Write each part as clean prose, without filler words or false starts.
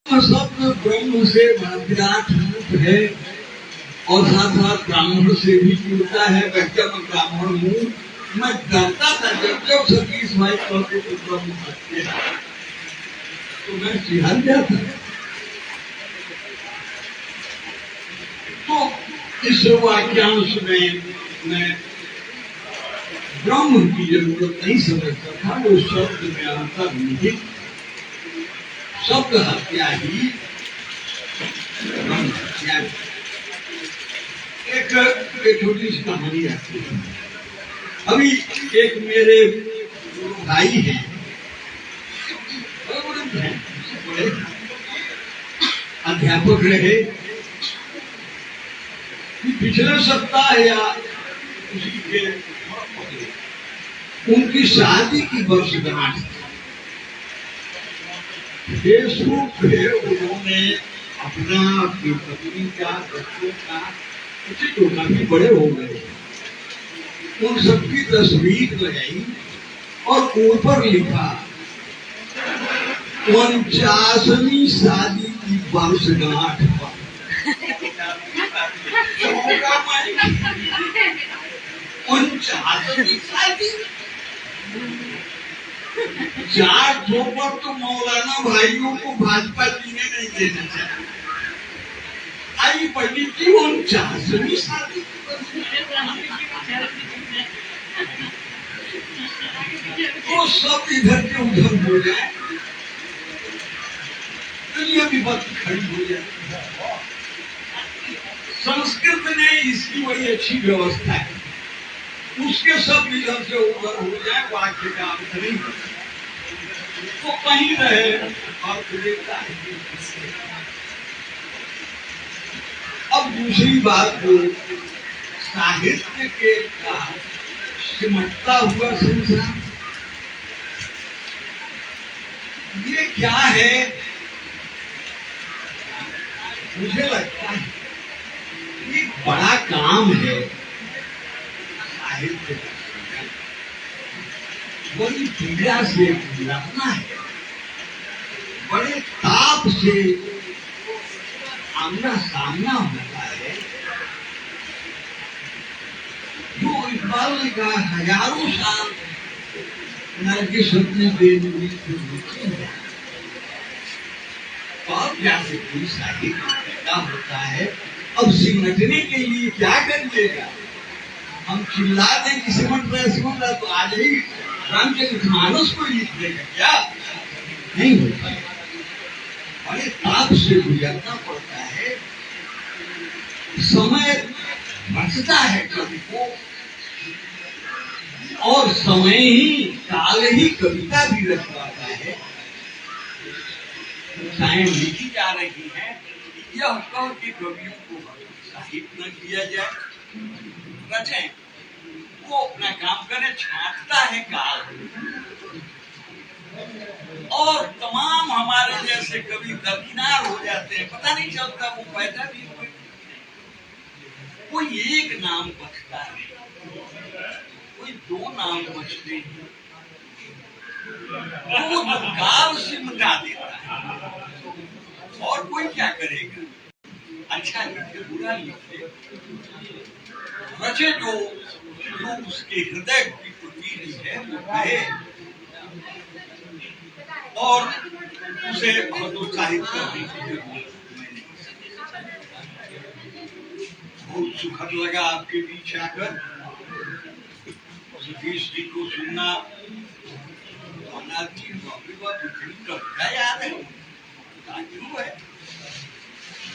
सब ब्रह्म से विराट रूप है और साथ साथ ब्राह्मण से भी जुड़ता है। जब ब्राह्मण हूँ मैं डरता था जब सतीश भाई कहते तो ब्रह्म सत्य है तो मैं सिहर जाता। तो इस वाक्यांश में मैं ब्रह्म की जरूरत नहीं समझता था। वो शब्द में अंतर्निहित शब्द हत्या ही ब्रह्म हत्या। एक छोटी सी कहानी आती है। अभी एक मेरे भाई हैं, बड़े अध्यापक रहे। पिछले सप्ताह या उसी के उनकी शादी की वर्षगांठ फेसबुक पे उन्होंने अपना अपनी पत्नी का बच्चों का उसी तो काफी बड़े हो गए उन सबकी तस्वीर लगाई और ऊपर लिखा 49वीं शादी की वर्षगांठ पर। 49वीं शादी 4 पर तो मौलाना भाइयों को भाजपा जीने नहीं देना चाहिए। आई पहली की 49वीं शादी तो सब इधर के उधर हो जाए, दुनिया भी बात खड़ी हो जाए। संस्कृत ने इसकी बड़ी अच्छी व्यवस्था है, उसके सब इधर से उधर हो जाए, वाक्य का अर्थ नहीं तो कहीं रहे अर्थ देता है। अब दूसरी बात जो साहित्य के का सिमटता हुआ संसार ये क्या है, मुझे लगता है ये बड़ा काम है साहित्य का। बड़ी पीड़ा से लड़ना है, बड़े ताप से आमना सामना होता है। जो इकबाल ने कहा हजारों साल नरगिस अपने बेनूरी को रुकी है और जैसे कोई साहित्य पैदा होता है। अब सिमटने के लिए क्या करिएगा, हम चिल्ला दें कि सिमट रहा तो आज ही रामचरितमानस को लिख देगा, क्या नहीं होता है। बड़े ताप से गुजरना पड़ता है, समय बचता है कवि को और समय ही काल ही कविता भी रच पाता है। कविताएं लिखी जा रही हैं, यह कह के कवियों को साहित्य न किया जाए, रचें, वो अपना काम करे। छांटता है काल और तमाम हमारे जैसे कवि दरकिनार हो जाते हैं, पता नहीं चलता वो पैदा भी हुए। कोई एक नाम बचता है, कोई 2 नाम बचते हैं, वो काल सिमटा देता है और कोई क्या करेगा। अच्छा लिखे बुरा लिखे, रचे जो उसके हृदय की प्रतीति है वो कहे और उसे हतोत्साहित करने की जरूरत मैंने। बहुत सुखद लगा आपके बीच आकर सतीश जी को सुनना। क्या याद है क्यों है,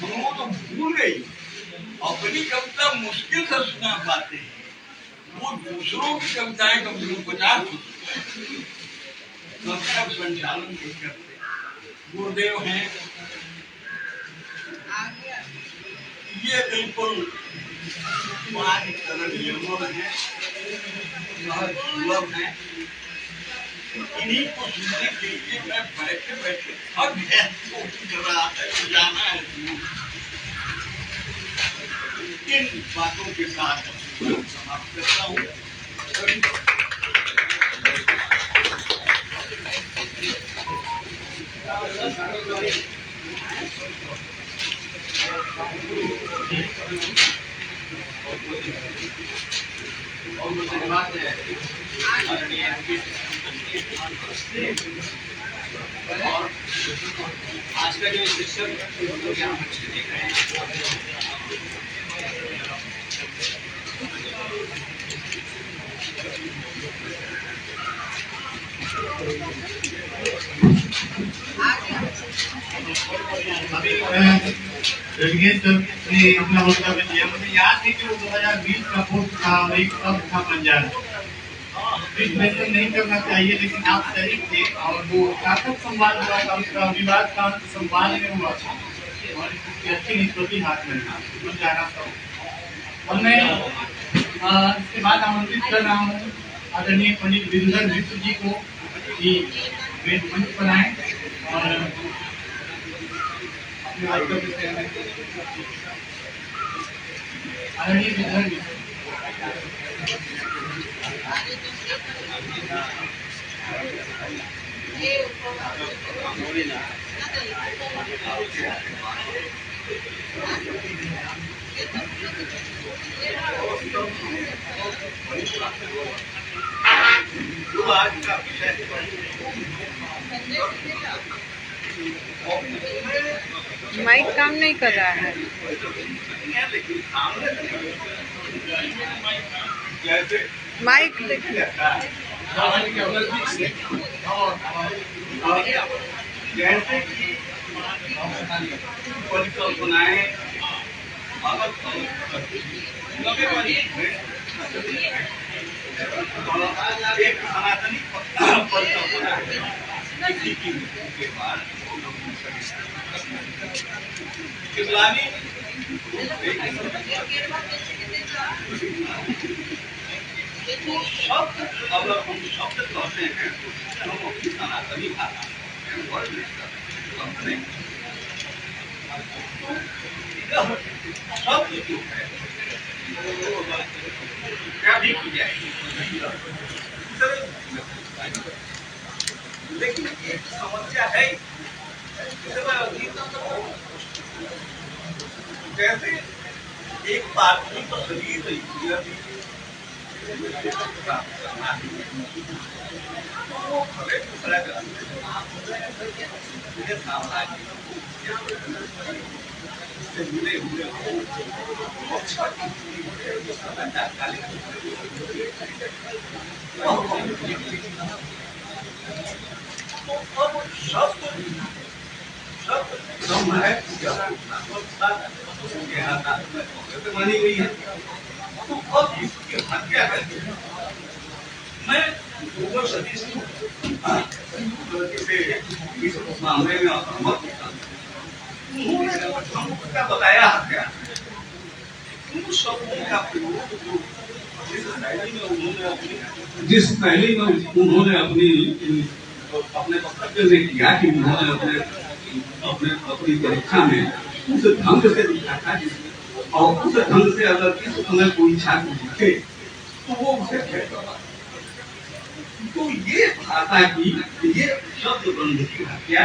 हम तो भूल गई। अपनी कविता मुश्किल से सुना पाते हैं, वो दूसरों की कविताएं कम से कम 50 संचालन नहीं करते। गुरुदेव हैं, ये बिल्कुल निर्मल है, सुलभ है। इन्हीं को सुनने के लिए मैं बैठे बैठे थक गया, जाना है। इन बातों के साथ समाप्त करता हूँ। आज का जो शिक्षक देख रहे हैं ने अपना वक्तव्य दिया। मुझे याद है कि वो 2020 का पोस्ट था और एक कब था पंजाब मेंशन नहीं करना चाहिए, लेकिन आप सही थे और वो सार्थक संवाद हुआ था, उसका विवाद का संवाद में हुआ था और इसकी अच्छी निष्पत्ति हाथ में था, मैं जाना था। और मैं इसके बाद आमंत्रित कर रहा हूँ आदरणीय पंडित विदुधर मिश्र जी को कि वे मंच पर आए और आदरणीय विदुधर मिश्र। माइक काम नहीं कर रहा है। माइक देखिए। जैसे कि परिकल्पनाएं एक सनातनी परिकल्पना है की मृत्यु के बाद इस्लामी शब्द अगर हम शब्द कहते हैं तो हम अपनी सनातनी भाषा शब्द जो है क्या भी की जाएगी, लेकिन एक समस्या है जैसे एक पार्टी को खरीद रही से मिले हुए मानी गई है, तो अब इसकी हत्या है। मैं गोबर सतीश इस मामले में असहमत होता हूँ। हमको क्या बताया हत्या, उन शब्दों का प्रयोग जिस शैली में उन्होंने अपने वक्तव्य में किया कि उन्होंने अपनी परीक्षा में उस ढंग से लिखा था, और उस ढंग से अगर इस समय कोई छात्र लिखे तो वो उसे फेल करता। तो ये भाषा की ये शब्द बंध की हत्या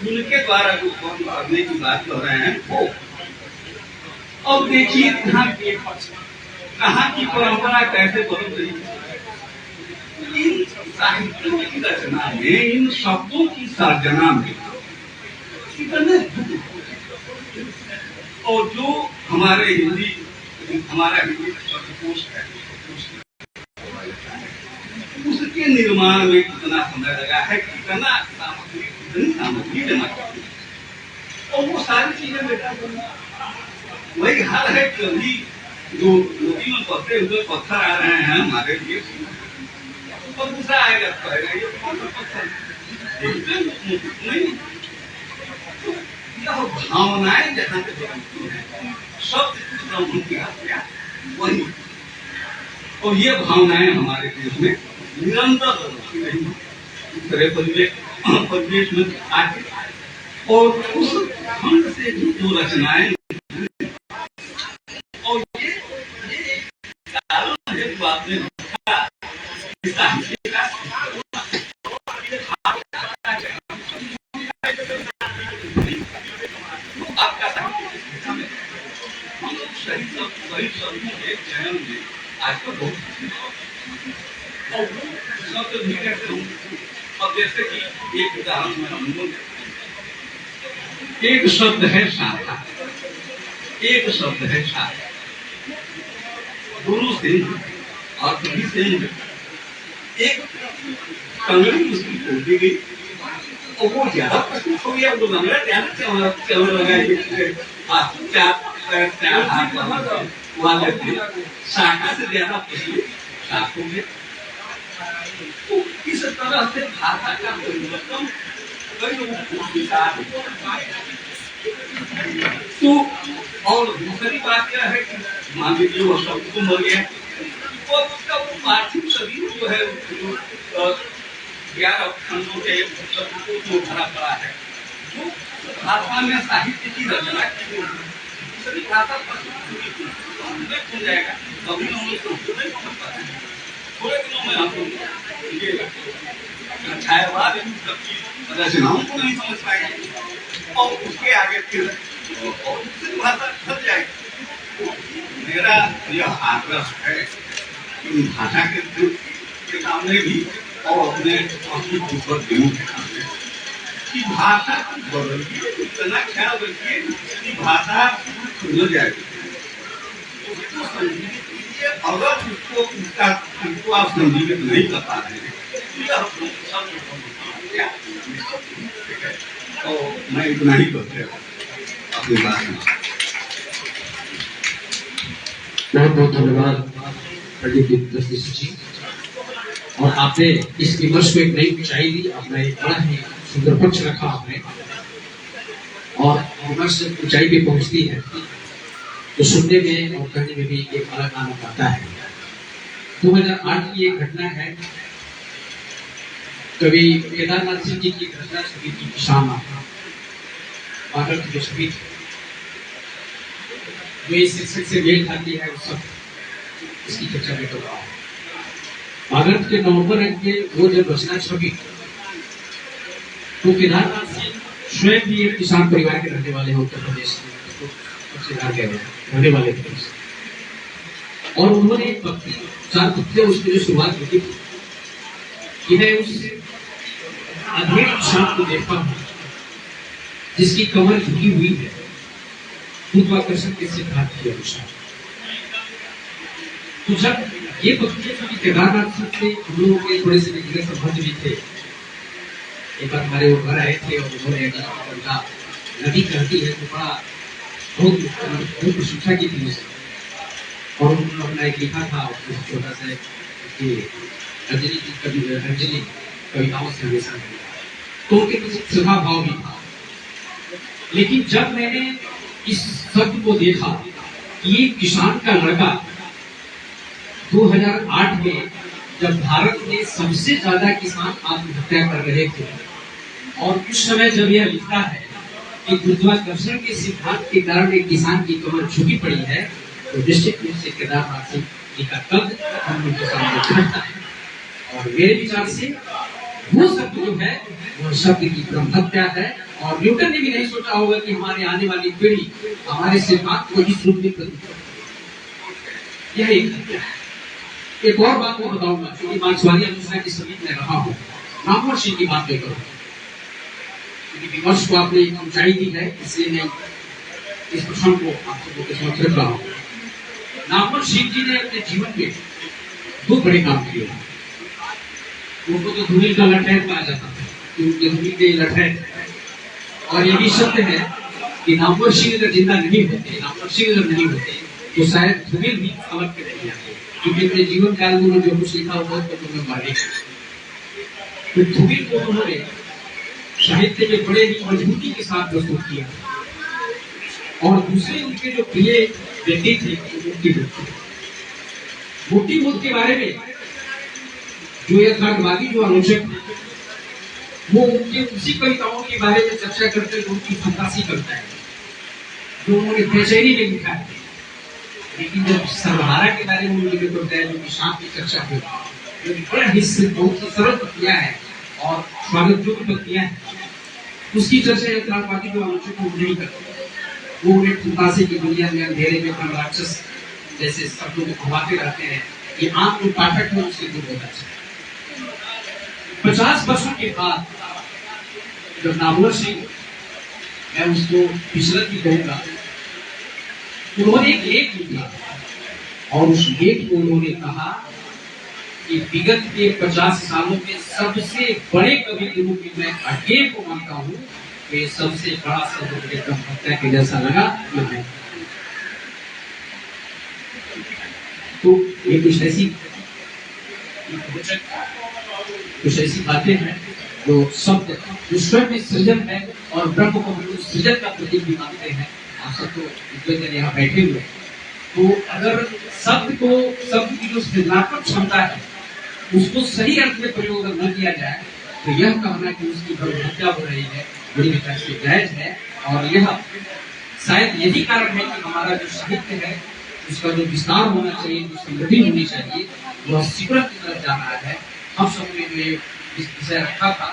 उनके द्वारा जो काम करने की बात कर रहे हैं वो। अब देखिए कहाँ की परंपरा कैसे बदल रही है। इन साहित्यों की रचना में, इन शब्दों की सर्जना में कितने और जो हमारा हिंदी शब्दकोश है उसके निर्माण में कितना समय लगा है, कितना सामग्री जमा की, और वो सारी चीजें बेटा वही हाल है कि अभी जो नदी में पत्ते हुए पत्थर आ रहे हैं हमारे लिए, तो दूसरा आएगा नहीं। यह भावनाएं जहाँ तक शब्द ब्रह्म की हत्या वही, और ये भावनाएं हमारे देश में निरंतर बदलती रही दूसरे परिवेश में आके, और उस ढंग से जो रचनाएं और ये कारण है जो आपने लिखा साहित्य का आपका साहित्य कई शब्दों के चयन में आजकल बहुत और शब्द भी कहते हूँ। अब जैसे कि एक उदाहरण मैं हमको एक शब्द है शाखा, एक शब्द है शाखा, दोनों से और सभी से एक कंगनी उसकी खोल दी गई और वो ज्यादा प्रस्तुत हो गया। वो लंगड़ा ज्यादा चल लगाई चार हाथ वाले थे, शाखा से ज्यादा प्रस्तुत शाख हो गया। तो इस तरह से भाषा का परिवर्तन कई लोगों को स्वीकार तो। और दूसरी बात क्या है कि मान लीजिए वो शब्द को मर गया और उसका पार्थिव शरीर जो है 11 खंडों के शब्दों को भरा पड़ा है। जो भाषा में साहित्य की रचना की दूसरी भाषा खो जाएगा। अभी हम लोग तो नहीं समझ पाते हैं। थोड़े दिनों में हम लोग छायावाद रचनाओं को नहीं समझ पाएंगे और उसके आगे फिर भाषा खप जाएगी। मेरा यह आग्रह है कि भाषा के सामने भी और अपने ऊपर देवों के सामने कि भाषा बदलिए, इतना ख्याल रखिए कि भाषा खुल जाएगी। अगर उसको आप संजीवित नहीं कर पा रहे हैं तो मैं इतना ही करते अपनी बात में। बहुत बहुत धन्यवाद पंडित दस्तीश जी। और आपने इस विमर्श को एक नई ऊंचाई दी। आपने एक बड़ा ही सुंदर पक्ष रखा आपने, और विमर्श ऊंचाई पे पहुंचती है तो सुनने में और कहने में भी एक अलग आनंद आता है। 2008 की एक घटना है। कवि केदारनाथ सिंह जी की घटना छवि की शाम पागल की जो छवि जो इस शीर्षक से मेल खाती है, उस सब इसकी चर्चा में होगा। भागवत के नवंबर अंक में वो जब रचना छपी तो केदारनाथ सिंह स्वयं भी एक किसान परिवार के रहने वाले हैं, उत्तर प्रदेश रहने वाले थे। और उन्होंने एक पत्ती 4 पत्तियां उसकी जो शुरुआत की थी कि मैं उस अधेड़ किसान को देखता हूँ जिसकी कमर झुकी हुई है गुरुत्वाकर्षण के सिद्धांत के अनुसार। तो जब ये पत्तियां जो केदारनाथ सिंह से हम लोगों के थोड़े से व्यक्तिगत संबंध भी थे, एक बार हमारे वो घर आए थे और उन्होंने उनका नदी कहती है तो बड़ा बहुत प्रशंसा की थी उसे। और उन्होंने अपना एक लिखा था छोटा सा कि अंजलि की कविताओं से हमेशा तो उनके कुछ सभा भाव भी था। लेकिन जब मैंने इस शब्द को देखा कि ये किसान का लड़का 2008 में जब भारत में सबसे ज्यादा किसान आत्महत्या कर रहे थे और उस समय जब यह लिखता है कि गुरुत्वाकर्षण के सिद्धांत के कारण एक किसान की कमर झुकी पड़ी है, तो निश्चित रूप से केदारनाथ सिंह जी का कद हम लोग के सामने खड़ता है। और मेरे विचार से वो शब्द जो है वो शब्द की ब्रह्म हत्या है। और न्यूटन ने भी नहीं सोचा होगा कि हमारे आने वाली पीढ़ी हमारे सिद्धांत को इस रूप में यह एक और बात मैं बताऊंगा, क्योंकि मार्क्सवादी अनुसार की समिति में रहा हूँ, नामवर सिंह की बात लेकर विमर्श को आपने ऊंचाई दी है, इसलिए मैं इस प्रश्न को आप सबको के समक्ष रख रहा हूँ। नामवर सिंह जी ने अपने जीवन में 2 बड़े काम किए। उनको तो धूमिल का लठैत कहा जाता था, क्योंकि धूमिल के लठैत। और ये भी सत्य है कि नामवर सिंह अगर जिंदा नहीं होते, नामवर सिंह अगर नहीं होते तो शायद धूमिल भी समझ के नहीं आते, क्योंकि अपने जीवन काल में उन्होंने जो कुछ लिखा हुआ है तो मैं माने। तो धूमिल को उन्होंने साहित्य में बड़े ही मजबूती के साथ प्रस्तुत किया। और दूसरे उनके जो प्रिय व्यक्ति थे मूर्ति बुद्ध के बारे में जो यथार्थवादी जो आलोचक वो उनके उसी कविताओं के बारे में चर्चा करते हैं, उनकी फंतासी करता है जो उन्होंने बेचैनी में लिखा है। लेकिन जब सर्वहारा के बारे में उन्होंने करता है, जो शांत की चर्चा हुई, जो बड़ा हिस्से बहुत ही सरल पत्तियां है और स्वागत योग्य पत्तियां है, उसकी चर्चा यथार्थवादी जो आलोचक वो नहीं करते। वो उन्हें फंतासी की दुनिया में अंधेरे में राक्षस जैसे सब लोग घुमाते रहते हैं, ये आम जो पाठक है उससे दूर होना चाहिए। 50 वर्षों के बाद जब नामवर सिंह, मैं उसको पिछलत भी कहूंगा, उन्होंने एक लेख लिखा और उस लेख को उन्होंने कहा कि विगत के 50 सालों में सबसे बड़े कवि गुरु की मैं अकेले को मानता हूँ, तो ये सबसे बड़ा शब्द मुझे ब्रह्म हत्या के जैसा लगा। तो ये कुछ ऐसी बातें हैं जो शब्द जो स्वयं में सृजन है और ब्रह्म को बिल्कुल सृजन का प्रतीक भी मानते हैं। आप सब तो विद्वान यहाँ बैठे हुए, तो अगर शब्द की जो सृजनात्मक क्षमता है उसको सही अर्थ में प्रयोग अगर न किया जाए तो यह कहना कि उसकी ब्रह्म हत्या हो रही है बड़ी विचार से जायज है। और यह शायद यही कारण है कि हमारा जो साहित्य है उसका जो विस्तार होना चाहिए, जो समृद्धि होनी चाहिए, वह शिखर की तरफ जा रहा है। हम सबने जो इस विषय रखा था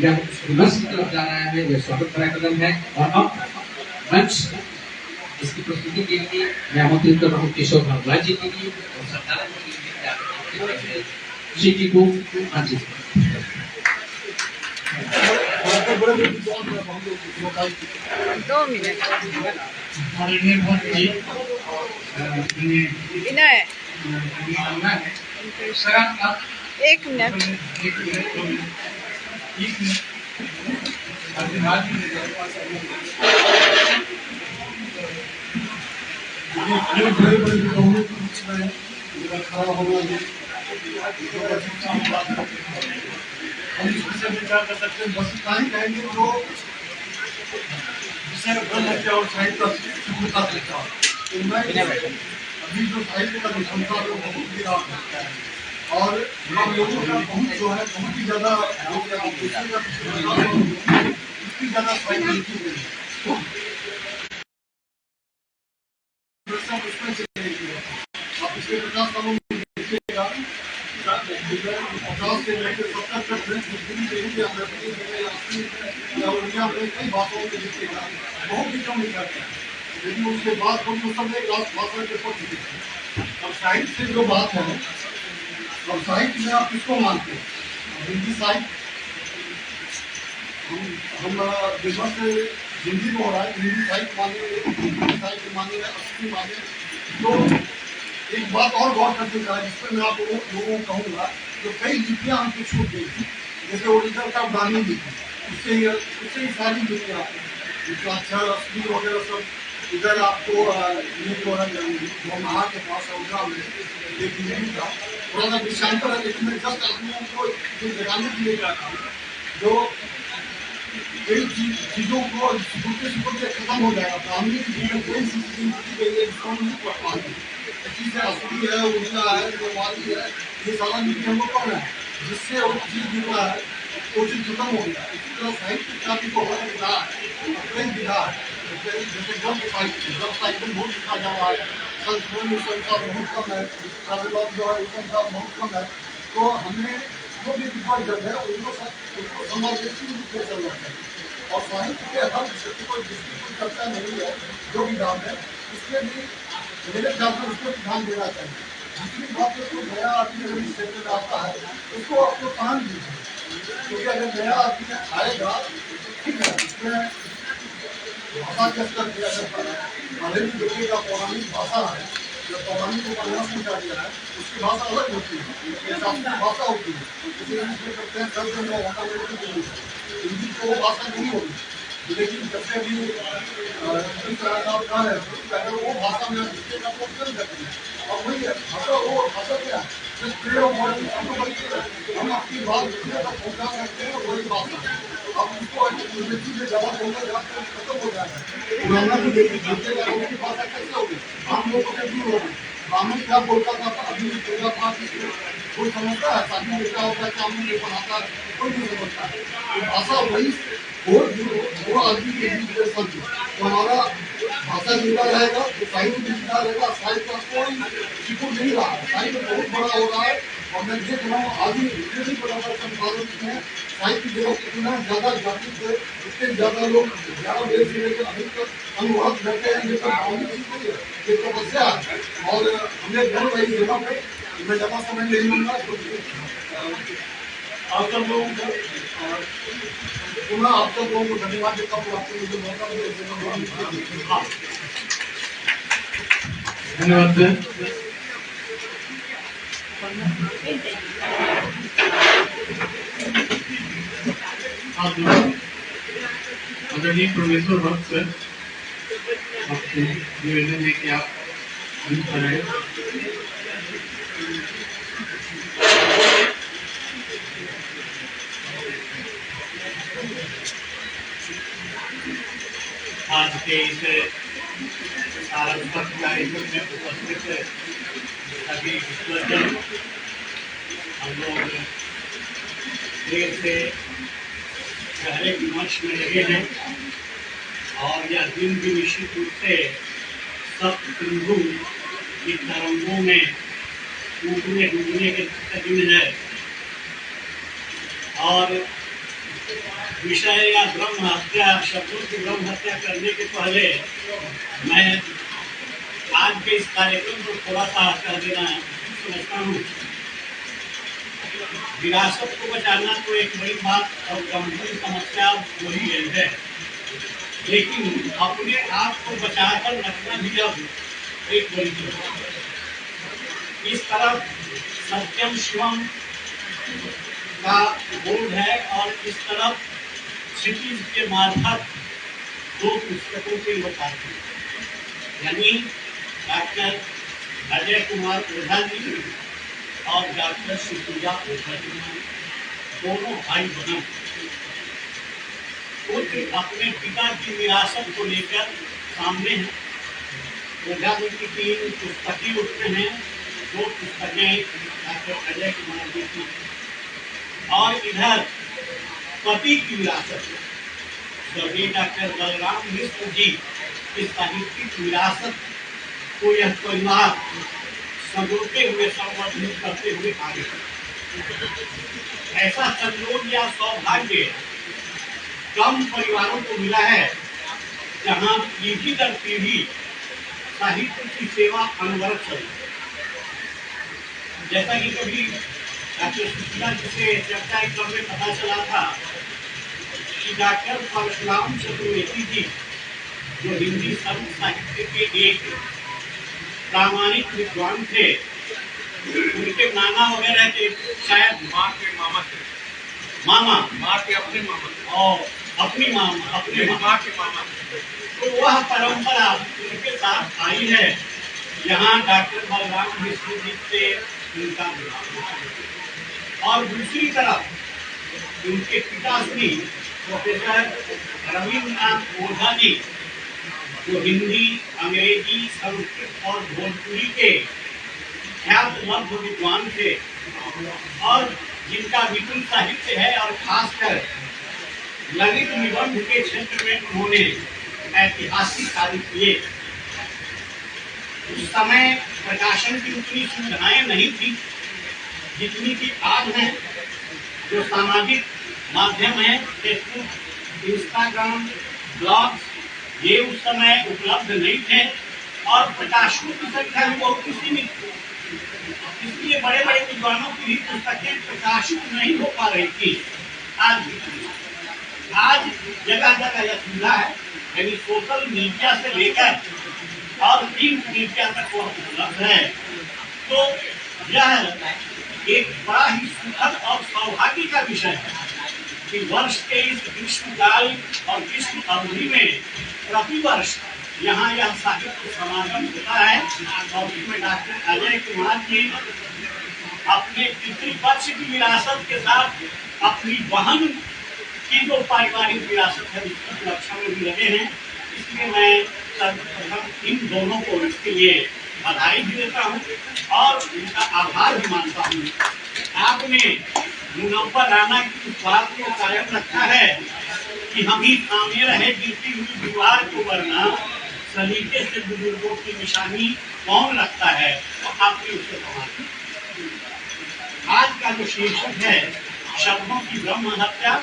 यह उस की तरफ जा रहा है, यह स्वागत का कदम है। और अब मंच इसकी प्रस्तुति के लिए मैं आमंत्रित कर रहा हूँ केशव भारद्वाज जी के लिए और सरदार जी की को आजीत। दो मिनट माननीय मंत्री विनय, सर आप एक मिनट। बड़े बड़े विद्वानों को पूछ रहे हैं, खड़ा होना हम इस विषय में विचार कर सकते हैं। बस इतना ही कहेंगे जो विषय ब्रह्म हत्या और साहित्य शुद्धता देता है। तो मैं अभी जो साहित्य का जो क्षमता है वो बहुत गिरा सकता है और हम लोगों का बहुत जो है बहुत ही ज्यादा इतनी ज्यादा साहित्य लिखी गई है आप पिछले 50 सालों में देखिएगा 50 से लेकर 70 तक इंडिया में कई भाषाओं में देखिएगा बहुत ही कम लिखा गया, लेकिन उसके बाद हम सब एक भाषा के पक्ष लिखते। अब साहित्य से जो बात है, अब साहित्य में आप किसको मानते हैं? हिंदी साहित्य हम विमर्श से हिंदी में हो रहा है, हिंदी साहित्य माने अस्सी माने। तो एक बात और गौर करने का है जिसमें मैं आप लोगों को कहूँगा, जो कई लिपियाँ हमको छूट गई थी, जैसे ओरिजिनल का ब्राह्मी लिपि, उससे ही सारी लिपियाँ जिसका अक्षर अस्मी वगैरह सब इधर आपको महा के पास अवधा में एक लिपि था, थोड़ा सा विषयांतर है, लेकिन मैं जस्ट आप लोगों को जगाने के लिए चाहता हूँ जो कई चीज़ों को सुनते खत्म हो जाएगा। ब्राह्मणी की जीवन कोई जिसको हम नहीं पढ़ पाते, चीज़ असली है, उड़ीसा है, नेपाली है, ये सारा लिपि हमको पढ़ना है, जिससे वो चीज़ मिलता है वो चीज़ खत्म हो गया। इसी तरह साहित्य का भी तो हर विधा है, कई विधा है, जैसे गद्य साहित्य में बहुत लिखा जा रहा है, संस्कृत में संख्या बहुत कम है, काव्यवाद जो है संख्या बहुत कम है। तो हमें जो भी विद्वान जब है उनको समावेशी रूप से चलना चाहिए और साहित्य के हर क्षेत्र को जिसकी कोई चर्चा नहीं है जो भी नाम है उसमें भी मेरे ख्याल से उसको ध्यान देना चाहिए। दूसरी बात तो नया आदमी अगर इस क्षेत्र में आता है उसको आपको प्रोत्साहन दीजिए, क्योंकि अगर नया आदमी आएगा ठीक है उसमें भाषा का स्तर दिया जाता है, भले भी देखिएगा पौराणिक भाषा है, जब पौराणिक को प्रयास में जा दिया है उसकी भाषा अलग होती है, शास्त्रीय भाषा होती है, जैसे इंग्लिश में करते हैं शब्द में होता है, हिंदी को वो भाषा नहीं होगी, लेकिन जैसे भी अगर वो भाषा में लिखेगा तो चल सकती है। और वही है भाषा, वो भाषा क्या है हम अपनी बात दूसरे तक पहुँचा सकते हैं, वही बात है। अब उसको में जवाब बोलना जाते हैं खत्म हो जाएगा, पुराना भी देखिएगा उनकी भाषा कैसे होगी, हम लोगों से दूर होगी। ब्राह्मण क्या बोलता था अभी भी पूजा पाठ कोई समझता है, शादी में क्या होता है क्या नहीं बनाता है कोई नहीं समझता है। भाषा वही वो आदमी के बीच में समझ तो हमारा भाषा जिंदा रहेगा, तो साहित्य भी जिंदा रहेगा। साहित्य का कोई शिकुर नहीं रहा, साहित्य बहुत बड़ा हो रहा है और मैं देख रहा हूँ आदमी इतने भी बड़ा संपादक हैं साहित्य जगत इतना ज़्यादा जागृत है, इतने ज़्यादा लोग 11 बजे से लेकर अभी तक अनुवाद करते हैं, ये तपस्या और हमने घर वाली जगह पे मैं ज़्यादा समय नहीं लूँगा तो आप सब लोगों को पुनः आप सब लोगों को धन्यवाद देता हूँ आपको मुझे मौका दिया। हाँ धन्यवाद सर। आप आदरणीय प्रोफेसर भक्त सर, आपसे निवेदन है कि आप मंच पर आए। आज के इस पारंपरिक कार्यक्रम में उपस्थित सभी विश्वजन, हम लोग देर से पहले विमर्श में लगे हैं और यह दिन भी निश्चित रूप से सब सिंधु की तरंगों में टूटने डूबने के दिन है। और विषय या ब्रह्म हत्या, शब्दों की ब्रह्म हत्या करने के पहले मैं आज के इस कार्यक्रम को थोड़ा सा कर देना समझता हूँ। विरासत को बचाना तो एक बड़ी बात और गंभीर समस्या वही है, लेकिन अपने आप को बचाकर रखना भी अब एक बड़ी समस्या। इस तरफ सत्यम शिवम का बोर्ड है और इस तरफ क्षितिज के मार्फत दो पुस्तकों के लोकार्पण, यानी डॉक्टर अजय कुमार ओझा जी और डॉक्टर सुप्रिया ओझा जी, दोनों भाई बहन पुत्र अपने पिता की विरासत को लेकर सामने हैं। ओझा जी की 3 पुस्तकें उसमें हैं, 2 पुस्तकें डॉक्टर अजय कुमार जी की, और इधर पति की विरासत स्वर्गीय डॉक्टर बलराम मिश्र जी की साहित्यिक विरासत को यह परिवार संजोते हुए संवर्धित करते हुए आगे। ऐसा संयोग या सौभाग्य कम परिवारों को मिला है जहां पीढ़ी दर पीढ़ी साहित्य की सेवा अनवरत चली। जैसा कि कभी डॉक्टर सुशीला जी से चर्चा क्रम में पता चला था कि डॉक्टर परशुराम चतुर्वेदी जी जो हिंदी संत साहित्य के एक प्रामाणिक विद्वान थे, उनके नाना वगैरह के शायद माँ के मामा थे, माँ के अपने मामा और अपनी मामा अपने माँ के मामा, तो वह परंपरा उनके साथ आई है। यहाँ डॉक्टर बलराम मिश्र जी से उनका और दूसरी तरफ उनके पिताश्री प्रोफेसर रविन्द्रनाथ ओझा जी जो हिंदी, अंग्रेजी, संस्कृत और भोजपुरी के ख्यात लब्ध विद्वान थे और जिनका विपुल साहित्य है और खासकर ललित निबंध के क्षेत्र में उन्होंने ऐतिहासिक कार्य किए। उस समय प्रकाशन की उतनी सुविधाएं नहीं थी जितनी की आज है। जो सामाजिक माध्यम है, फेसबुक, इंस्टाग्राम, ब्लॉग, ये उस समय उपलब्ध नहीं थे और प्रकाशकों की संख्या भी बहुत सीमित थी, इसलिए बड़े बड़े विद्वानों की भी पुस्तकें प्रकाशित नहीं हो पा रही थी। आज जगह जगह यह सुविधा है, यानी सोशल मीडिया से लेकर और प्रिंट मीडिया तक वह उपलब्ध है। तो यह एक बड़ा ही सुखद और सौभाग्य का विषय है कि वर्ष के इस ग्रीष्मकाल और ग्रीष्म अवधि में प्रतिवर्ष यहाँ यह साहित्य समागम होता है और इसमें डॉक्टर अजय कुमार जी अपने पितृपक्ष की विरासत के साथ अपनी बहन की जो पारिवारिक विरासत है उसकी सुरक्षा में भी लगे हैं। इसलिए मैं सर्वप्रथम इन दोनों को इसके लिए बधाई भी देता हूँ और उनका आभार भी मानता हूँ। आपने मुनव्वर राना की इस बात को कायम रखा है कि हम ही थामे रहे गिरती हुई दीवार को, वरना सलीके से बुजुर्गों की निशानी कौन रखता है, तो आपने उसको कहा। आज का जो शीर्षक है शब्दों की ब्रह्म हत्या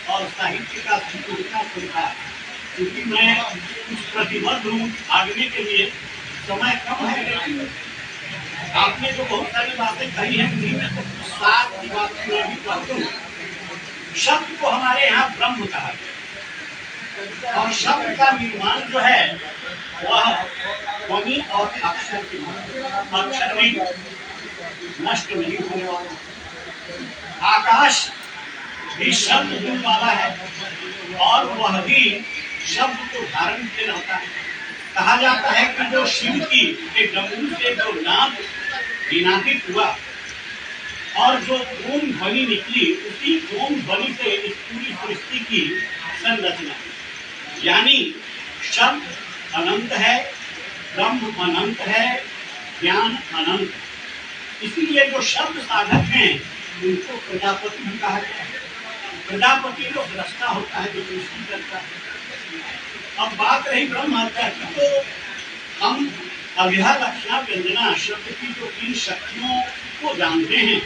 और साहित्य का सुविधा सुधार, क्योंकि मैं कुछ प्रतिबद्ध हूँ भागने के लिए, समय कम है, आपने जो बहुत सारी बातें कही हैं उन्हीं में तो सात की बात मैं भी कहता हूँ। शब्द को हमारे यहाँ ब्रह्म कहा गया और शब्द का निर्माण जो है वह ध्वनि और अक्षर के माध्यम, अक्षर नहीं नष्ट नहीं होने वाला। आकाश भी शब्द होने वाला है और वह भी शब्द को धारण किए रहता है। कहा जाता है कि जो शिव की डमरू से जो नाद निनादित हुआ और जो ओम ध्वनि निकली, उसी ओम ध्वनि से इस पूरी सृष्टि की संरचना, यानी शब्द अनंत है, ब्रह्म अनंत है, ज्ञान अनंत है। इसीलिए जो शब्द साधक हैं उनको प्रजापति भी कहा गया है। प्रजापति जो दृष्टा होता है, जो सृष्टि करता है। अब बात रही ब्रह्म हत्या की, तो हम अव्यहा लक्षणा व्यंजना शब्द की जो 3 शक्तियों को जानते हैं।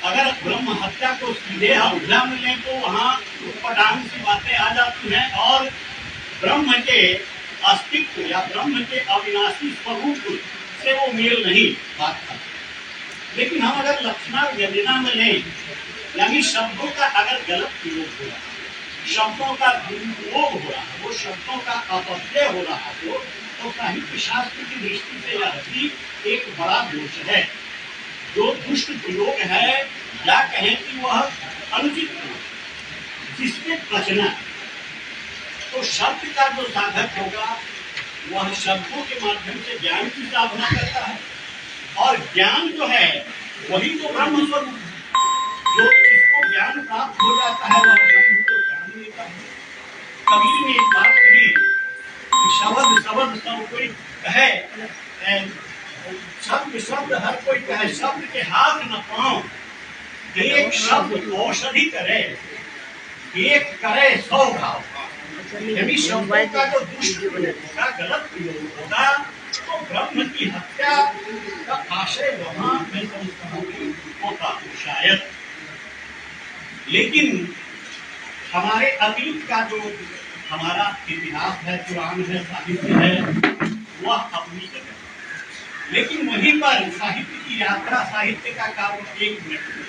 अगर ब्रह्म हत्या को सीधे अवधा में लें तो वहाँ उपपटांग सी बातें आ जाती हैं और ब्रह्म के अस्तित्व या ब्रह्म के अविनाशी स्वरूप से वो मेल नहीं बात करता। लेकिन हम अगर लक्षणा व्यंजना में लें, यानी शब्दों का अगर गलत प्रयोग हो रहा है, शब्दों का दुरुपयोग हो रहा है, वो शब्दों का अपव्यय हो रहा हो, तो साहित्य शास्त्र की दृष्टि से यह भी एक बड़ा दोष है। जो दुष्ट प्रयोग है या कहें कि वह अनुचित प्रयोग, जिससे बचना। तो शब्द का जो साधक होगा वह शब्दों के माध्यम से ज्ञान की साधना करता है और ज्ञान जो है वही तो ब्रह्म स्वरूप, जो जिसको ज्ञान प्राप्त हो जाता है वह ब्रह्म को जान लेता है। कबीर ने एक बात कही कि शब्द शब्द सब कोई कहे, शब्द शब्द हर कोई कहे, शब्द के हाथ न पांव, एक शब्द औषधि करे, एक करे 100 घाव। यदि शब्दों का जो दुष्ट प्रयोग होगा, गलत प्रयोग होगा, तो ब्रह्म की हत्या का आशय वहां मैं समझता हूँ कि होता शायद। लेकिन हमारे अतीत का जो हमारा इतिहास है, पुराण है, साहित्य है, वह अपनी जगह। लेकिन वहीं पर साहित्य की यात्रा, साहित्य का कार्य 1 मिनट में।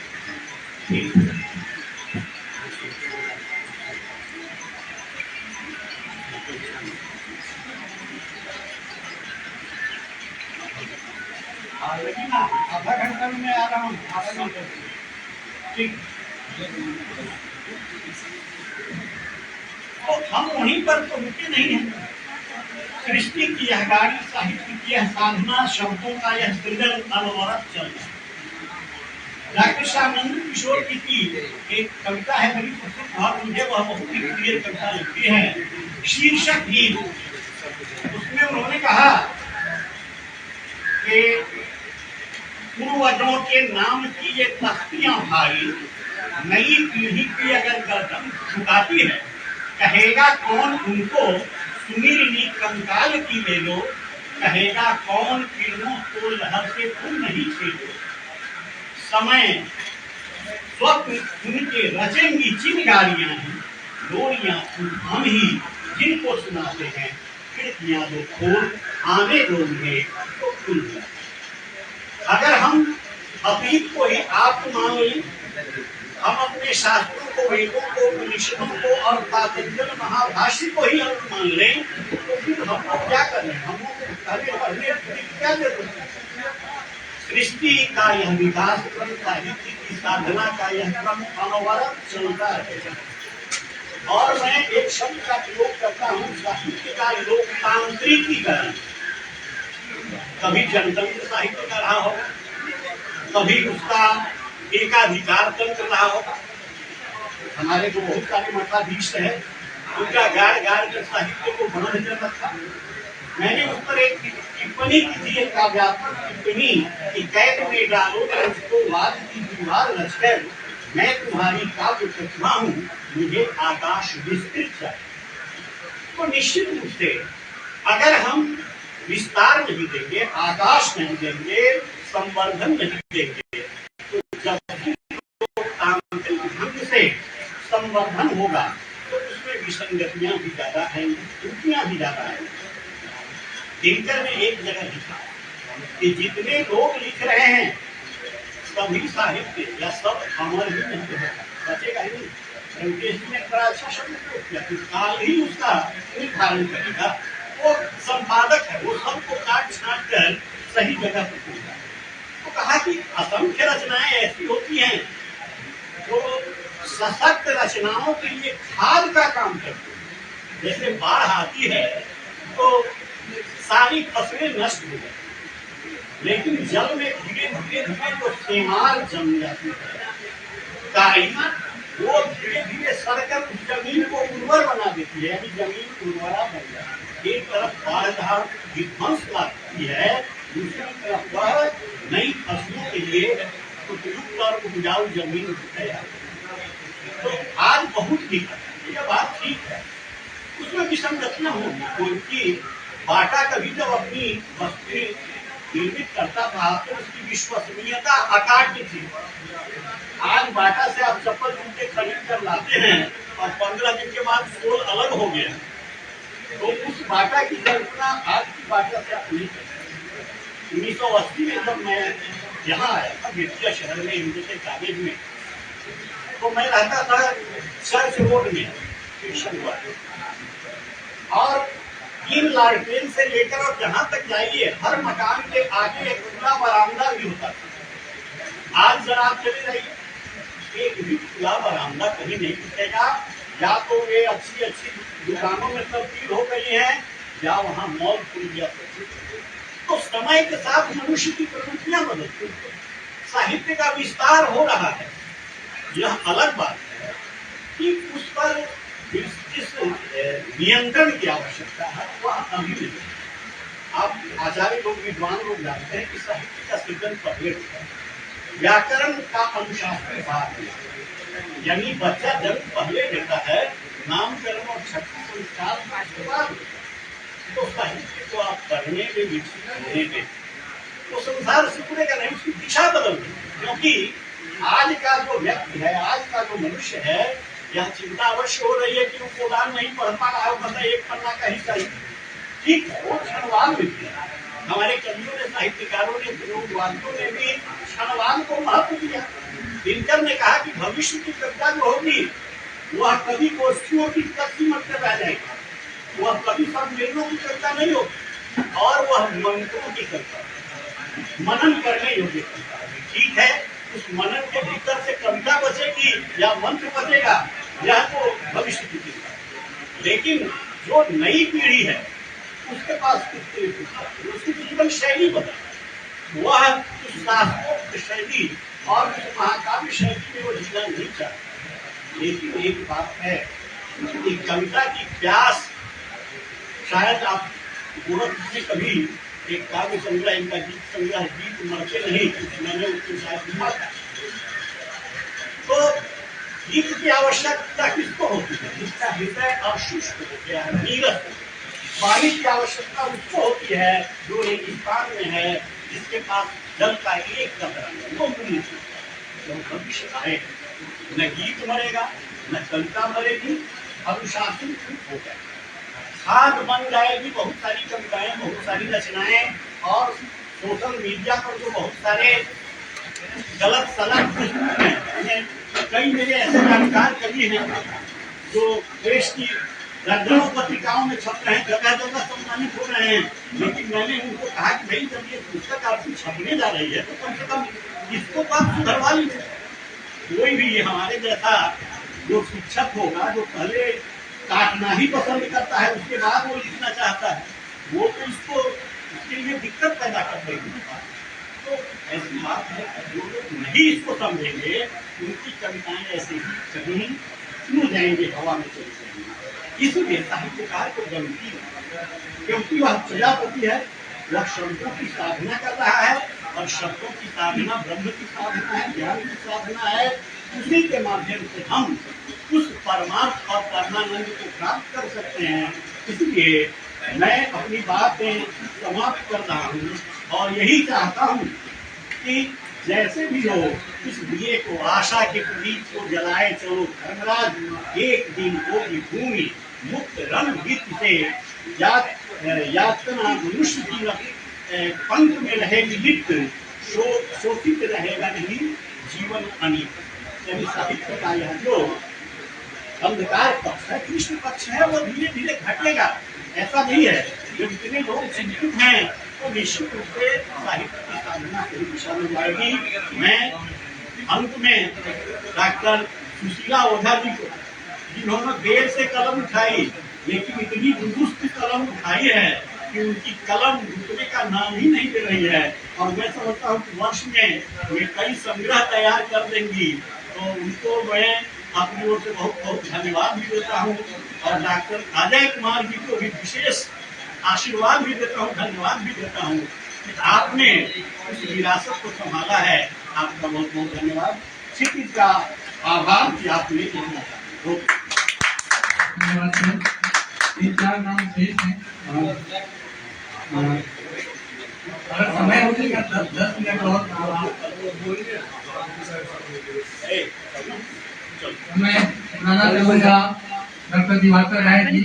लेकिन आधा घंटा में मैं आ रहा हूँ, आधा घंटा ठीक। तो हम वहीं पर तो रुके नहीं हैं। सृष्टि की यह गाड़ी, साहित्य की यह साधना, शब्दों का यह सृजन अनवरत चल रहा है। डॉक्टर श्यामानंद किशोर की एक कविता है बड़ी प्रसिद्ध और मुझे वह बहुत ही प्रिय कविता लगती है, शीर्षक ही। उसमें उन्होंने कहा कि पूर्वजों के नाम की ये तख्तियां भारी, नई पीढ़ी की अगर गर्दन झुकाती है, कहेगा कौन उनको सुमीरनी कंकाल की ले लो, कहेगा कौन किरणों को लहर से तुम नहीं छेड़ो। समय स्वप्न उनके रचेंगी चिंगारियां हैं, लोरियां हम ही जिनको सुनाते हैं, खिड़कियां दो खोल आने दोगे तो खुल जाए। अगर हम अतीत को ही आप मान लें, हम अपने शास्त्रों को, वेदों को, उपनिषदों को और पातंजल महाभाष्य को ही हम मान लें, तो फिर हम क्या करें? हम पढ़ने की क्या जरूरत है? सृष्टि का यह विकास क्रम, साहित्य की साधना का यह क्रम अनवरत चलता रहेगा। और मैं एक शब्द का प्रयोग करता हूँ, साहित्य का लोकतांत्रिकीकरण। कभी जनतंत्र साहित्य का रहा होगा, कभी उसका एकाधिकार तंत्र रहा होगा। हमारे जो बहुत सारे मठाधीश है, उनका गाड़ गाड़ कर साहित्य को बांध कर रखा। मैंने उस पर एक टिप्पणी की थी, एक काव्यात्मक टिप्पणी कि कैद में डालो तो वाद की दीवार रचकर, मैं तुम्हारी काव्य प्रतिभा हूँ, मुझे आकाश विस्तृत चाहिए। तो निश्चित रूप से अगर हम विस्तार नहीं देंगे, आकाश नहीं देंगे, संवर्धन नहीं देंगे, तो जब लोकतांत्रिक ढंग से संवर्धन होगा तो उसमें विसंगतियां भी ज्यादा हैं, त्रुटियां भी ज्यादा हैं। दिनकर ने एक जगह लिखा कि जितने लोग लिख रहे हैं सभी साहित्य या सब अमर ही नहीं है, बचेगा ही नहीं। वेंकटेश जी ने बड़ा अच्छा शब्द प्रयोग किया कि काल ही उसका निर्धारण करेगा। वो संपादक है, वो सबको काट छाट कर सही जगह पर पहुंचा। तो कहा कि असंख्य रचनाएं ऐसी होती हैं जो सशक्त रचनाओं के लिए खाद का काम करती है। जैसे बाढ़ आती है तो सारी फसलें नष्ट हो जाती, लेकिन जल में धीरे धीरे धीरे जो सेमार जम जाती है, काई, वो धीरे धीरे सड़कर उस जमीन को उर्वर बना देती है, यानी जमीन उर्वरा बन जाती है। एक तरफ बाढ़ विध्वंस लाती है, दूसरी तरफ वह नई फसलों के लिए उपयुक्त और उपजाऊ जमीन तैयार। तो आज बहुत ही यह बात ठीक है, उसमें विसंगति न होगी, क्योंकि बाटा कभी जब अपनी वस्तुएं निर्मित करता था तो उसकी विश्वसनीयता अकाट्य थी। आज बाटा से आप चप्पल जूते खरीद कर लाते हैं और 15 दिन के बाद सोल अलग हो गया, तो उस बाटा की कल्पना आज की बाटा से आप नहीं करते। 1980 में जब मैं यहाँ आया था बेतिया शहर में इंडस्ट्रियल कॉलेज में, तो मैं रहता था चर्च रोड में और इन लालटेन से लेकर और जहां तक जाइए हर मकान के आगे एक खुला बरामदा भी होता था। आज जरा आप चले जाइए, एक भी खुला बरामदा कहीं नहीं दिखेगा। या तो वे अच्छी अच्छी दुकानों में तब्दील हो गई है या वहां मॉल खुल गया। तो समय के साथ मनुष्य की प्रवृत्तियां बदलती हैं, साहित्य का विस्तार हो रहा है। यह अलग बात है कि उस पर जिस नियंत्रण की आवश्यकता है वह अभी नहीं। आप आचार्य लोग, विद्वान लोग जानते हैं कि साहित्य का सृजन पहले होता है, व्याकरण का अनुशासन बाद में। यानी बच्चा जन्म पहले लेता है, नामकरण और छठी संस्कार के बाद। तो साहित्य को आप पढ़ने में, विकसित होने में, तो संसार सिकुड़ेगा नहीं, उसकी दिशा बदल गई। क्योंकि आज का जो व्यक्ति है, आज का जो मनुष्य है, यह चिंता अवश्य हो रही है कि वो पुराण नहीं पढ़ पा रहा है, मतलब एक पन्ना का ही चाहिए। ठीक है, वो क्षणवाद में किया। हमारे कवियों ने, साहित्यकारों ने, विनोदवादियों ने भी क्षणवाद को महत्व दिया। दिनकर ने कहा कि भविष्य की कविता जो होगी वह कवि गोष्ठियों की तस्वीर में रह जाएगी, वह कवि सम्मेलनों की कविता नहीं होगी, और वह मंत्रों की कविता, मनन करने योग्य कविता। ठीक है, उस मनन के भीतर से कविता बचेगी या मंत्र बचेगा, यह तो भविष्य की चिंता है। लेकिन जो नई पीढ़ी है उसके पास उसकी जीवन शैली बदल, वह उस शास्त्रोक्त शैली और उस महाकाव्य शैली में वो जीना नहीं चाहता। लेकिन एक बात है कि कविता की प्यास, शायद आप गोरख में कभी एक काव्य संग्रह, इनका गीत संग्रह गीत मरते नहीं, मैंने उसके साथ लिखा था। तो गीत की आवश्यकता किसको होती है? जिसका हृदय अशुष्क हो गया है, नीरस। पानी की आवश्यकता उसको होती है जो रेगिस्तान में है, जिसके पास जल का एक कतरा है, वो भविष्य आए। न गीत मरेगा, न कविता मरेगी, अनुशासन हो जाएगा, खाद बन जाएगी। बहुत सारी कविताएं, बहुत सारी रचनाएं, और सोशल मीडिया पर जो बहुत सारे गलत सलत कई मेरे ऐसे जानकार कवि हैं जो देश की दर्जनों पत्रिकाओं में छप रहे हैं, जगह जगह सम्मानित हो रहे हैं। लेकिन मैंने उनको कहा कि भाई जब ये पुस्तक आपकी छपने जा रही है तो कम से कम इसको तो आप सुधरवा लीजिए। कोई भी हमारे जैसा जो शिक्षक होगा, जो पहले काटना ही पसंद करता है उसके बाद वो लिखना चाहता है, वो तो इसको उसके लिए दिक्कत पैदा कर देगी। तो ऐसी बात है, जो लोग नहीं इसको समझेंगे उनकी कविताएं ऐसे ही कहीं उड़ जाएंगे, हवा में चली जाएंगी। इसलिए साहित्यकार को गलती है, क्योंकि वह प्रजापति है, वह शब्दों की साधना कर रहा है, और शब्दों की साधना ब्रह्म की साधना है, ज्ञान की साधना है। उसी के माध्यम से हम उस परमार्थ और परमानंद को प्राप्त कर सकते हैं। इसलिए मैं अपनी बातें समाप्त कर रहा हूँ और यही चाहता हूँ कि जैसे भी हो इस दिए को, आशा के प्रदीप को जलाए चलो धर्मराज। एक दिन होगी भूमि मुक्त रणभीत से यातना मनुष्य जीवन पंथ में रहेगी नित्य, शोषित रहेगा नहीं जीवन अनित। यानी साहित्य का यह जो अंधकार पक्ष है, कृष्ण पक्ष है, वो धीरे धीरे घटेगा। ऐसा नहीं है, जो जितने लोग चिंतित हैं तो निश्चित रूप से साहित्य की साधना सही दिशा में जाएगी। मैं अंत में डॉक्टर सुशीला ओझा जी को, जिन्होंने देर से कलम उठाई लेकिन इतनी दुरुस्त कलम उठाई है कि उनकी कलम रुकने का नाम ही नहीं दे रही है, और मैं समझता हूँ कि वर्ष में वे कई संग्रह तैयार कर देंगी। तो उनको मैं अपनी ओर से बहुत बहुत धन्यवाद भी देता हूँ, और डॉक्टर अजय कुमार जी को भी विशेष आशीर्वाद भी देता हूँ, धन्यवाद भी देता हूँ कि आपने उस विरासत को संभाला है। आपका बहुत बहुत धन्यवाद। क्षितिज का आभार कि आपने इतना धन्यवाद सर। 3-4 नाम शेष हैं और अगर समय हो जाएगा 10 मिनट और मैं बुलाना चाहूँगा डॉक्टर दिवाकर राय जी।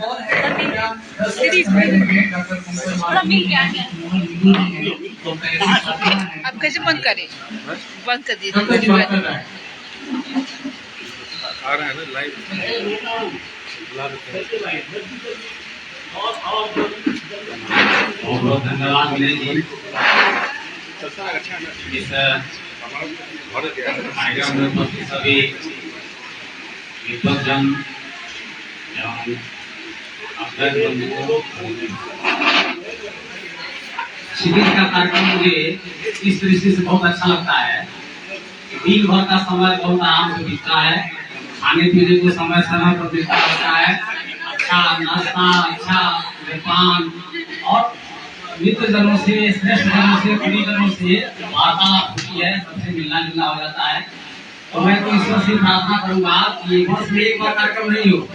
और है 10 समय देंगे डॉक्टर आप कैसे बंद करें? बंद कर दीजिए। डॉक्टर दिवाकर राय। आ रहा है ना लाइव। बहुत धन्यवाद विनय जी इस कार्यक्रम में उपस्थित सभी विद्वजन एवं अफसर बंधुओं। शिविर का कार्यक्रम मुझे इस दृष्टि से बहुत अच्छा लगता है। दिन भर का समय बहुत आराम से बीतता है, खाने पीने को समय समय पर मिलता रहता है, अच्छा नाश्ता, अच्छा पान, और मित्र जनों से, श्रेष्ठ जनों से, गुरुजनों से वार्तालाप होती है, सबसे मिलना जुलना हो जाता है। तो मैं तो ईश्वर से प्रार्थना करूंगा कि वर्ष में एक बार कार्यक्रम नहीं हो,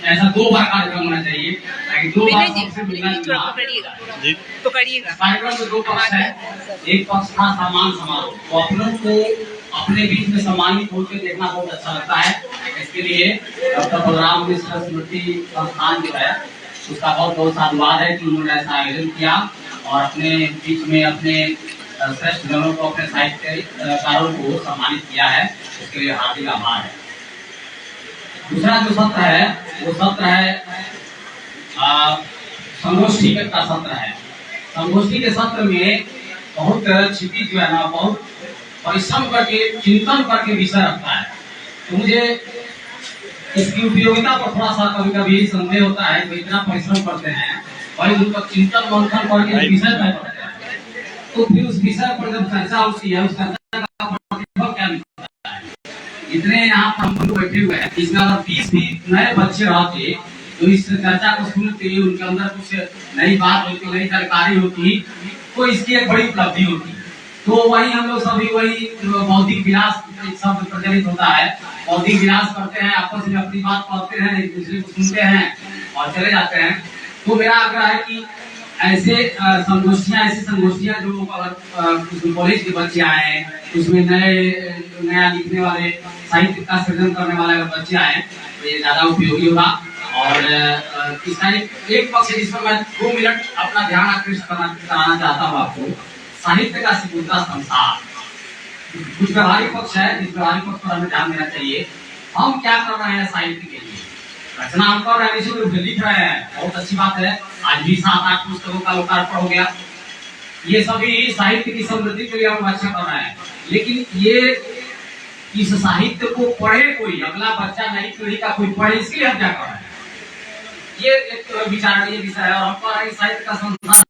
ऐसा 2 बार कार्यक्रम होना चाहिए, ताकि 2 बार सबसे मिलना जुलना। पकड़िएगा। कार्यक्रम में 2 पक्ष है। एक पक्ष था सम्मान समारोह, तो अपनों को अपने बीच में सम्मानित होकर देखना बहुत अच्छा लगता है। इसके लिए डॉक्टर बलराम मिश्र स्मृति संस्थान जो है उसका बहुत बहुत साधुवाद है कि उन्होंने ऐसा आयोजन किया और अपने बीच में अपने श्रेष्ठ जनों को, अपने साहित्यकारों को सम्मानित किया है। इसके लिए हार्दिक आभार है। दूसरा जो सत्र है वो सत्र है संगोष्ठी का सत्र है। संगोष्ठी के सत्र में बहुत क्षितिज जो है ना, बहुत परिश्रम करके, चिंतन करके विषय रखता है। तो मुझे इसकी उपयोगिता पर थोड़ा सा कभी कभी संदेह होता है कि इतना परिश्रम करते हैं और उनका चिंतन मंथन करके विषय तय करते हैं, तो फिर उस विषय पर जब चर्चा होती है, उस चर्चा का प्रतिफल क्या निकलता है। इतने यहाँ पर हम लोग बैठे हुए हैं, इसमें अगर 20 भी नए बच्चे रहते तो इस चर्चा को सुनते, उनके अंदर कुछ नई बात होती, नई जानकारी होती, तो इसकी एक बड़ी उपलब्धि होती। तो वही हम लोग सभी वही बौद्धिक विलास शब्द प्रचलित होता है, बौद्धिक विलास करते हैं, आपस में अपनी बात करते हैं, एक दूसरे को सुनते हैं और चले जाते हैं। तो मेरा आग्रह है कि ऐसी संगोष्ठियां जो कॉलेज के बच्चे आए, उसमें नया लिखने वाले, साहित्य का सृजन करने वाले बच्चे आए, तो ये ज्यादा उपयोगी होगा। और इसका एक पक्ष जिस पर मैं 2 मिनट अपना ध्यान आकृष्ट कराना चाहता हूँ आपको, साहित्य का सिकुड़ता संसार। कुछ व्यवहारिक पक्ष है, जिस व्यवहारिक पक्ष पर हमें ध्यान देना चाहिए। हम क्या कर रहे हैं साहित्य के लिए? रचना हम कर रहे हैं, लिख रहे हैं, बहुत अच्छी बात है। आज भी 7-8 पुस्तकों का लोकार्पण हो गया। ये सभी साहित्य की समृद्धि के लिए हम अच्छा कर रहे हैं, लेकिन ये इस साहित्य को पढ़े कोई, अगला बच्चा नई पीढ़ी का कोई पढ़े, इसके लिए हम क्या कर रहे हैं? ये एक विचारणीय विषय है। और हम कह रहे हैं साहित्य का संसार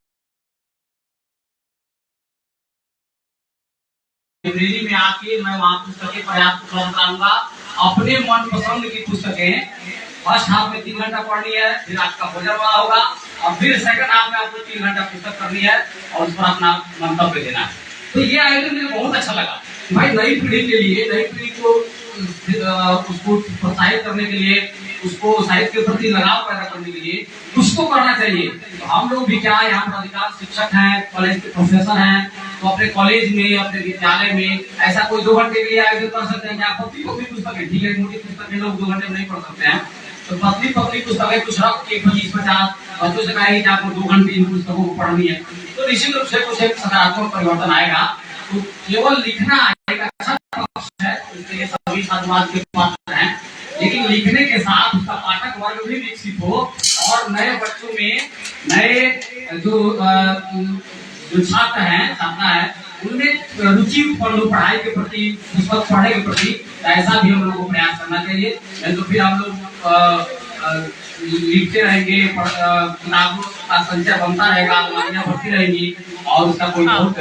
लाइब्रेरी में आके मैं वहाँ पुस्तकें पर्याप्त उपलब्ध कराऊंगा। अपने मन पसंद की पुस्तकें फर्स्ट हाफ में 3 घंटा पढ़नी है, फिर आपका भोजन वाला होगा, और फिर सेकंड हाफ में आपको 3 घंटा पुस्तक करनी है और उस पर अपना मंतव्य देना है। तो ये आयोजन मुझे बहुत अच्छा लगा। भाई नई पीढ़ी के लिए, नई पीढ़ी को उसको प्रोत्साहित करने के लिए, उसको साहित्य के प्रति लगाव पैदा करने के लिए कुछ तो करना चाहिए। तो हम लोग भी क्या, यहाँ पर अधिकांश शिक्षक हैं, कॉलेज के प्रोफेसर हैं, तो अपने कॉलेज में, अपने विद्यालय में ऐसा कोई 2 घंटे के लिए आयोजन कर सकते हैं। आपत्ति को भी पुस्तकें, ठीक है, मोटी पुस्तकें लोग 2 घंटे में नहीं पढ़ सकते हैं, तो पतली पतली पुस्तकें कुछ रख के 25-50 बच्चों से कहेगी कि आपको 2 घंटे इन पुस्तकों को पढ़नी है, तो निश्चित रूप से कुछ एक सकारात्मक परिवर्तन आएगा। तो केवल लिखना एक अच्छा पक्ष है, इसलिए सभी छात्रवाद के पात्र हैं, लेकिन लिखने के साथ उसका पाठक वर्ग भी विकसित हो और नए बच्चों में नए जो छात्र हैं, छात्रा है, उनमें रुचि उत्पन्न हो पढ़ाई के प्रति, पुस्तक पढ़ने के प्रति। ऐसा भी हम लोगों को प्रयास करना चाहिए। तो फिर हम लोग लिखते रहेंगे, किताबों का संचय बनता रहेगा, अलमारियां भरती रहेंगी और उसका कोई बहुत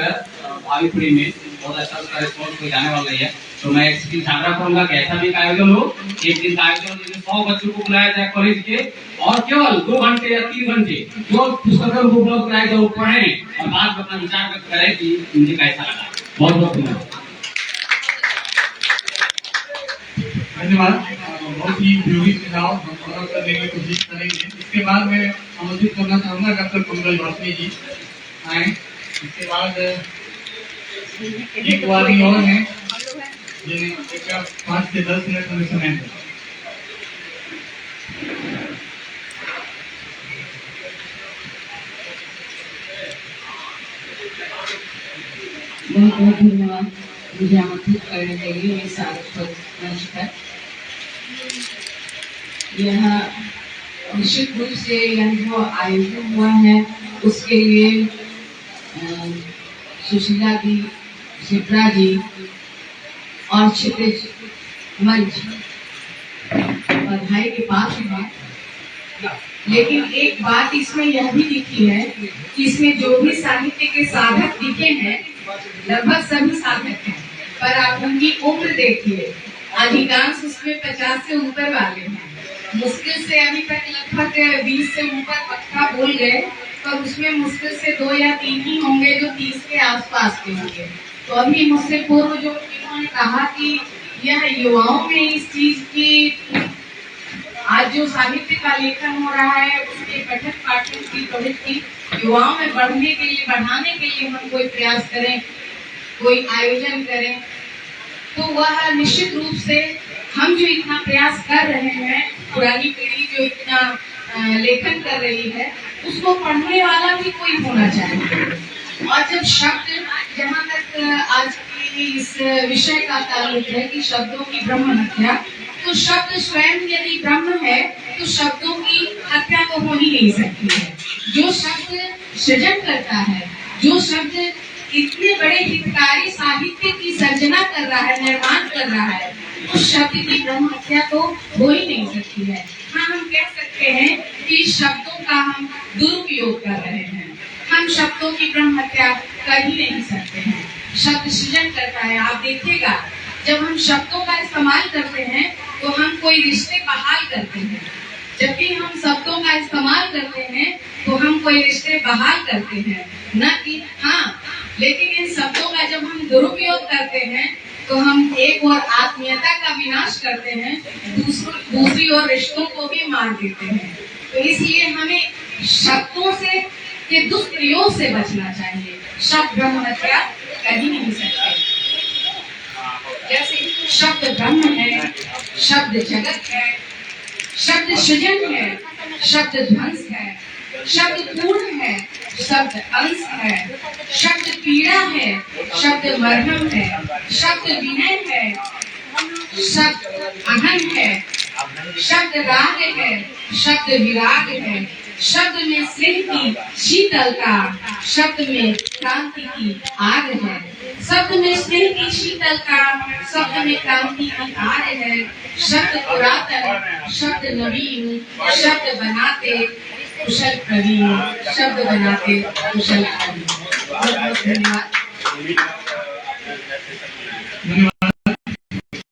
भावी पीढ़ी में बहुत अच्छा उसका रिस्पॉन्स हो जाने वाला है। तो मैं एक चीज आग्रह करूंगा कि ऐसा भी एक आयोजन हो, एक दिन का आयोजन जिसमें 100 बच्चों को बुलाया जाए कॉलेज के, और केवल 2 घंटे या 3 घंटे जो पुस्तकों को उपलब्ध कराए जाए वो पढ़ें और बाद में अपना विचार व्यक्त करें कि मुझे कैसा लगा। बहुत बहुत धन्यवाद। धन्यवाद। बहुत ही उपयोगी सुझाव हम फॉलो करने की कोशिश करेंगे। इसके बाद मैं आमंत्रित करना चाहूंगा डॉक्टर कुंदल वासनी जी आए। इसके बाद एक वारी और है जिन्हें 5 से 10 मिनट हमें समय है। बहुत बहुत धन्यवाद मुझे आमंत्रित करने के लिए मेरे साथ मंच पर। यह निश्चित रूप से यह जो आयोजन हुआ है उसके लिए सुशीला जी, शिप्रा जी और क्षितिज मंच बधाई के पात्र हैं। लेकिन एक बात इसमें यह भी दिखी है कि इसमें जो भी साहित्य के साधक दिखे हैं लगभग सभी साधक हैं, पर आप उनकी उम्र देखिए, अधिकांश उसमें 50 से ऊपर वाले हैं। मुश्किल से अभी तक लगभग 20 से ऊपर पक्का बोल गए, पर उसमें मुश्किल से 2 या 3 ही होंगे जो 30 के आसपास के होंगे। तो अभी मुझसे पूर्व जो उन्होंने कहा कि यह युवाओं में इस चीज की, आज जो साहित्य का लेखन हो रहा है उसके पठन पाठन की प्रवृत्ति युवाओं में बढ़ने के लिए, बढ़ाने के लिए हम कोई प्रयास करें, कोई आयोजन करें, तो वह निश्चित रूप से हम जो इतना प्रयास कर रहे हैं, पुरानी पीढ़ी जो इतना लेखन कर रही है, उसको पढ़ने वाला भी कोई होना चाहिए। और जब शब्द, जहाँ तक आज की इस विषय का ताल्लुक है कि शब्दों की ब्रह्म हत्या, तो शब्द स्वयं यदि ब्रह्म है तो शब्दों की हत्या तो हो ही नहीं सकती है। जो शब्द सृजन करता है, जो शब्द इतने बड़े हितकारी साहित्य की सर्जना कर रहा है, निर्माण कर रहा है, उस शब्द की ब्रह्म हत्या तो हो ही नहीं सकती है। हाँ, हम कह सकते हैं कि शब्दों का हम दुरुपयोग कर रहे हैं, हम शब्दों की ब्रह्म हत्या कर ही नहीं सकते हैं। शब्द सृजन करता है। आप देखिएगा, जब हम शब्दों का इस्तेमाल करते हैं तो हम कोई रिश्ते बहाल करते हैं। जब भी हम शब्दों का इस्तेमाल करते हैं तो हम कोई रिश्ते बहाल करते हैं, न कि हाँ। लेकिन इन शब्दों का जब हम दुरुपयोग करते हैं तो हम एक और आत्मीयता का विनाश करते हैं, दूसरी ओर रिश्तों को भी मार देते हैं। तो इसलिए हमें शब्दों से के दुष्प्रयोग से बचना चाहिए। शब्द ब्रह्म हत्या कर ही नहीं सकते। जैसे शब्द ब्रह्म है, शब्द जगत है, शब्द सृजन है, शब्द ध्वंस है, शब्द पूर्ण है, शब्द अंश है, शब्द पीड़ा है, शब्द मरहम है, शब्द विनय है, शब्द अहन है, शब्द राग है, शब्द विराग है, शब्द में स्नेह की शीतलता, शब्द में क्रांति की आग है। शब्द में स्नेह की शीतलता, शब्द में क्रांति की आग है। शब्द पुरातन, शब्द नवीन, शब्द बनाते कुशल प्रवीण, शब्द बनाते कुशल प्रवीण। बहुत बहुत धन्यवाद।